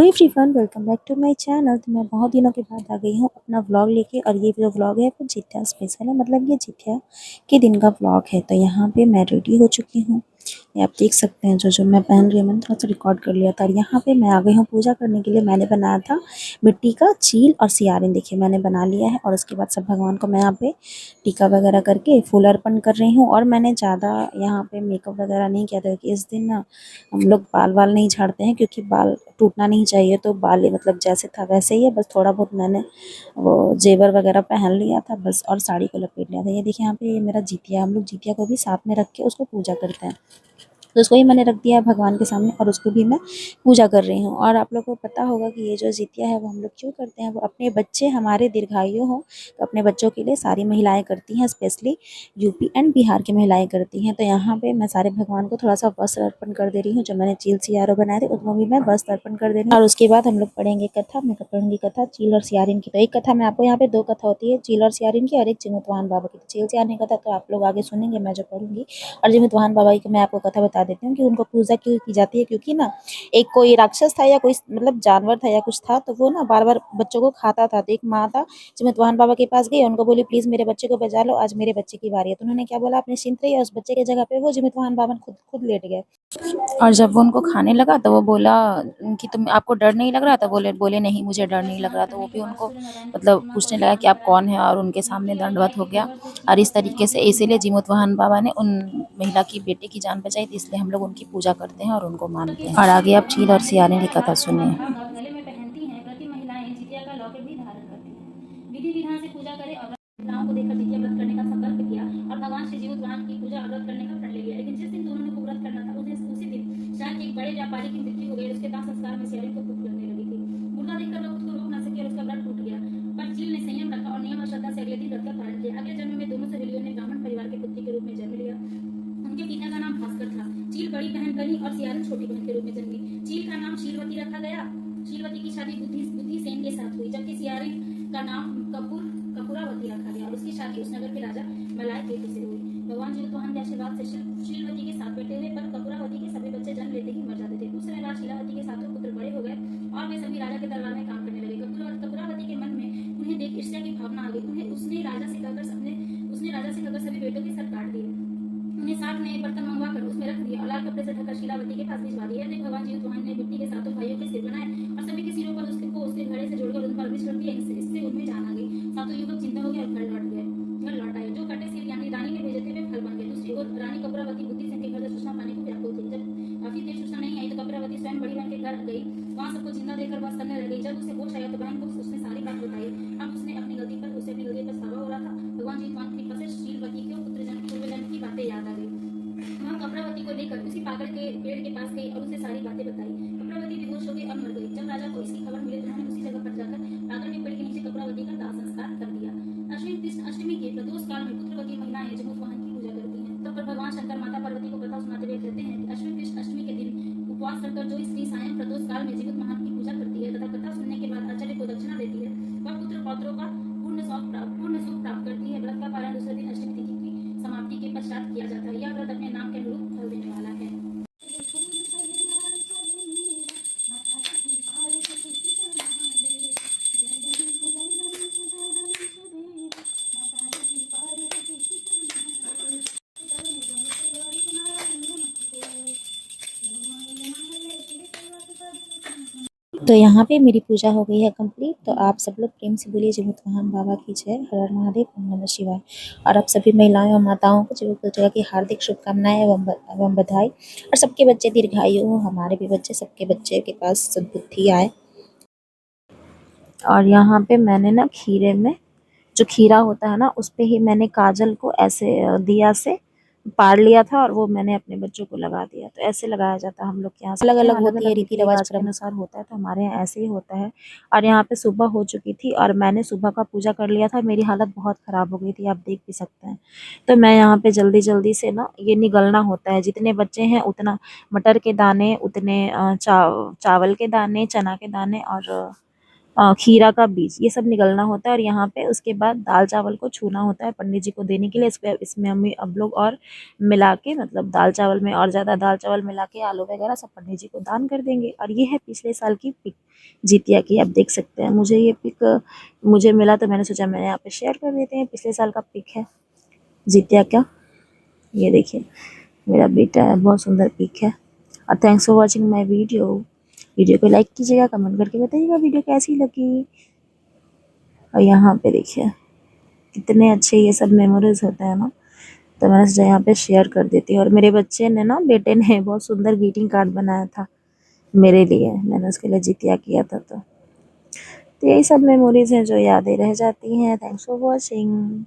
Hi everyone, welcome back to my channel. तो मैं बहुत दिनों के बाद आ गई हूँ अपना व्लॉग लेके। और ये जो व्लॉग है वो जित्या स्पेशल है, मतलब ये जित्या के दिन का व्लॉग है। तो यहाँ पे मैं रेडी हो चुकी हूँ, ये आप देख सकते हैं। जो जो मैं पहन रही हूँ मैंने थोड़ा सा रिकॉर्ड कर लिया था। और यहाँ पे मैं आ गई हूँ पूजा करने के लिए। मैंने बनाया था मिट्टी का चील और सियारिन, देखिए मैंने बना लिया है। और उसके बाद सब भगवान को मैं यहाँ पे टीका वगैरह करके फूल अर्पण कर रही हूँ। और मैंने ज़्यादा यहाँ पे मेकअप वगैरह नहीं किया था कि इस दिन ना हम लोग बाल वाल नहीं झाड़ते हैं, क्योंकि बाल टूटना नहीं चाहिए। तो बाल मतलब जैसे था वैसे ही है, बस थोड़ा बहुत मैंने वो जेवर वगैरह पहन लिया था बस, और साड़ी को लपेट लिया था। ये देखिए यहाँ पे ये मेरा जितिया, हम लोग जितिया को भी साथ में रख के उसको पूजा करते हैं। तो उसको ही मैंने रख दिया है भगवान के सामने, और उसको भी मैं पूजा कर रही हूँ। और आप लोग को पता होगा कि ये जो जितिया है वो हम लोग क्यों करते हैं, वो अपने बच्चे हमारे दीर्घायु हो तो अपने बच्चों के लिए सारी महिलाएं करती हैं, स्पेशली यूपी एंड बिहार की महिलाएं करती हैं। तो यहाँ पे मैं सारे भगवान को थोड़ा सा वस्त्र अर्पण कर दे रही हूँ। जो मैंने चील सियारो बनाए थे उसको भी मैं वस्त्र अर्पण कर दे रही हूँ। और उसके बाद हम लोग पढ़ेंगे कथा। मैं पढ़ूंगी कथा चील और सियारिन की। तो एक कथा में आपको यहाँ पे दो कथा होती है, चील और सियारिन की, और एक चिमुतवाहन बाबा की। चील सियारिन कथा तो आप लोग आगे सुनेंगे मैं जो पढ़ूंगी। और चिमुतवाहन बाबा की मैं आपको कथा बता देती हूँ कि उनको पूजा क्यों की जाती है। क्योंकि ना एक कोई राक्षस था या कोई मतलब जानवर था या कुछ था, तो वो ना बार बार बच्चों को खाता था। तो एक माँ था चिमुतवाहन बाबा के पास गई, उनको बोली प्लीज मेरे बच्चे को बचा लो, आज मेरे बच्चे की बारी है। तो उन्होंने क्या बोला, अपने चिंत रही, और उस बच्चे की जगह पे वो चिमुतवाहन बाबा खुद खुद लेट गए। और जब वो उनको खाने लगा तो वो बोला कि तुम आपको डर नहीं लग रहा? तो बोले बोले नहीं मुझे डर नहीं लग रहा। तो वो भी उनको मतलब पूछने लगा कि आप कौन है, और उनके सामने दंडवत हो गया। और इस तरीके से इसीलिए जीमूतवाहन बाबा ने उन महिला की बेटे की जान बचाई थी, इसलिए हम लोग उनकी पूजा करते हैं और उनको मानते हैं। और आगे आप चील और सियाने की कथा सुनिए। गले में पहनती हैं, व्रती महिलाएं जितिया का लॉकेट भी धारण करती हैं। विधि विधान से पूजा करें और महिलाओं को देखकर जितिया व्रत करने का संकल्प किया और भगवान श्री जीवोत्वाहन की पूजा और व्रत करने का प्रण ले लिया। लेकिन जिस दिन दोनों को व्रत करना था उसी दिन शायद एक बड़े व्यापारी की मृत्यु हो गई। उसके दाह संस्कार में सियारिन को भूख लगने लगी थी। मुर्दा देखकर वह खुद को रोक न सके और उसका व्रत टूट गया। पर चील ने संयम रखा और नियम और श्रद्धा से अगले दिन व्रत का पालन किया। अगले जन्म में दोनों सहेलियों ने ब्राह्मण परिवार के पुत्री के रूप में जन्म लिया। उनके पिता का नाम भास्कर था। चील बड़ी बहन बनी और सियारिन छोटी बहन के रूप में जन्मी। चील का नाम शीलवती रखा गया। शीलवती की शादी बुद्धि सेन के साथ हुई, जबकि सियारिन का नाम कपूरावती रखा गया और उसकी शादी उस नगर के राजा मलाय केतु से हुई। भगवान जीवोत्वाहन के आशीर्वाद से शीलवती के 7 बेटे हुए, पर कपूरावती के सभी बच्चे जन्म लेते ही मर जाते थे। कुछ समय बाद शीलावती के 7 पुत्र बड़े हो गए और वे सभी राजा के दरबार में काम करने लगे। कपूरावती के मन में उन्हें देख ईर्ष्या की भावना आ गई। उसने राजा से कहकर सभी बेटों के सर काट दिए। उन्हें 7 नए बर्तन मंगवाकर उसमें रख दिया और लाल कपड़े से ढककर शीलावती के पास भिजवा दिया। देख भगवान जीवोत्वाहन ने मिट्टी के 7 भाइयों के सिर बनाए और सभी के सिरों पर उसके घड़े से जोड़कर उन पर अभिष कर दिया। इससे उनमें जान आ गई। 7 युवक चिंता हो गए और घर लौट आए। जो कटे सिर यानी रानी ने भेजे थे वे फल बन गए। दूसरी ओर रानी कपूरावती बुद्धि सेन के घर से सूचना पाने को व्याकुल थी। जब काफी देर सूचना नहीं आई तो कपूरावती स्वयं बड़ी बहन के घर गई। वहां सबको जिंदा देखकर बस करने लगी। जब उसे होश आया तो बहन को उसने सारी बात बताई। अब उसे अपनी गलती पर पछतावा हो रहा था। भगवान जीवोत्वाहन की कृपा से शीलवती को पूर्व जन्म की बातें याद आ गई। वहाँ कपूरावती को लेकर उसी पागल के पेड़ के पास गई और उसे सारी बातें बताई। कपूरावती बेहोश हो गई और मर गई। जब राजा को इसकी खबर मिली तो उन्होंने उसी जगह पर जाकर पागल के पेड़ के नीचे कपूरावती का दाह संस्कार कर दिया। अश्विन कृष्ण अष्टमी के प्रदोष काल में पुत्रवती महिलाएं जीवोत्वाहन की पूजा करती हैं। तब पर भगवान शंकर माता पार्वती को कथा सुनाते हुए कहते हैं कि अश्विन कृष्ण अष्टमी के दिन उपवास रखकर जो स्त्री सायं प्रदोष काल में जीवोत्वाहन की पूजा करती है तथा कथा सुनने के बाद आचार्य को दक्षिणा देती है, वह पुत्र पौत्रों का पूर्ण सुख प्राप्त करती है। व्रत का पालन दूसरे दिन अष्टमी तिथि की समाप्ति के पश्चात किया जाता है। यह व्रत अपने नाम के अनुरूप फल देने वाला है। तो यहाँ पे मेरी पूजा हो गई है कंप्लीट। तो आप सब लोग प्रेम से बोलिए जीवोत्वाहन बाबा की जय। हर हर महादेव, ओम नमः शिवाय। और आप सभी महिलाओं और माताओं को जीव पूजा की हार्दिक शुभकामनाएं एवं बधाई। और सबके बच्चे दीर्घायु हो, हमारे भी बच्चे, सबके बच्चे के पास सद्बुद्धि आए। और यहाँ पे मैंने ना खीरे में जो खीरा होता है ना, उस पे ही मैंने काजल को ऐसे दिया से पार लिया था, और वो मैंने अपने बच्चों को लगा दिया। तो ऐसे लगाया जाता है हम लोग के यहाँ। अलग अलग होती है, रीति रिवाज के अनुसार होता है, तो हमारे यहाँ ऐसे ही होता है। और यहाँ पे सुबह हो चुकी थी और मैंने सुबह का पूजा कर लिया था। मेरी हालत बहुत खराब हो गई थी, आप देख भी सकते हैं। तो मैं यहाँ पे जल्दी जल्दी से ना, ये निगलना होता है, जितने बच्चे हैं उतना मटर के दाने, उतने चावल के दाने, चना के दाने, और खीरा का बीज, ये सब निकलना होता है। और यहाँ पे उसके बाद दाल चावल को छूना होता है पंडित जी को देने के लिए। इसमें हम अब लोग और मिला के, मतलब दाल चावल में और ज़्यादा दाल चावल मिला के, आलू वगैरह सब पंडित जी को दान कर देंगे। और ये है पिछले साल की पिक जितिया की, आप देख सकते हैं। मुझे ये पिक मुझे मिला तो मैंने सोचा मैं यहाँ पे शेयर कर देते हैं। पिछले साल का पिक है जितिया का, ये देखिए मेरा बेटा है, बहुत सुंदर पिक है। और thanks for watching my video को लाइक कीजिएगा, कमेंट करके बताइएगा वीडियो कैसी लगी। और यहाँ पे देखिए कितने अच्छे ये सब मेमोरीज होते हैं ना, तो मैंने सोचा यहाँ पे शेयर कर देती हूँ। और मेरे बच्चे ने ना, बेटे ने बहुत सुंदर ग्रीटिंग कार्ड बनाया था मेरे लिए, मैंने उसके लिए जितिया किया था। तो यही सब मेमोरीज हैं जो यादें रह जाती हैं। Thanks for watching.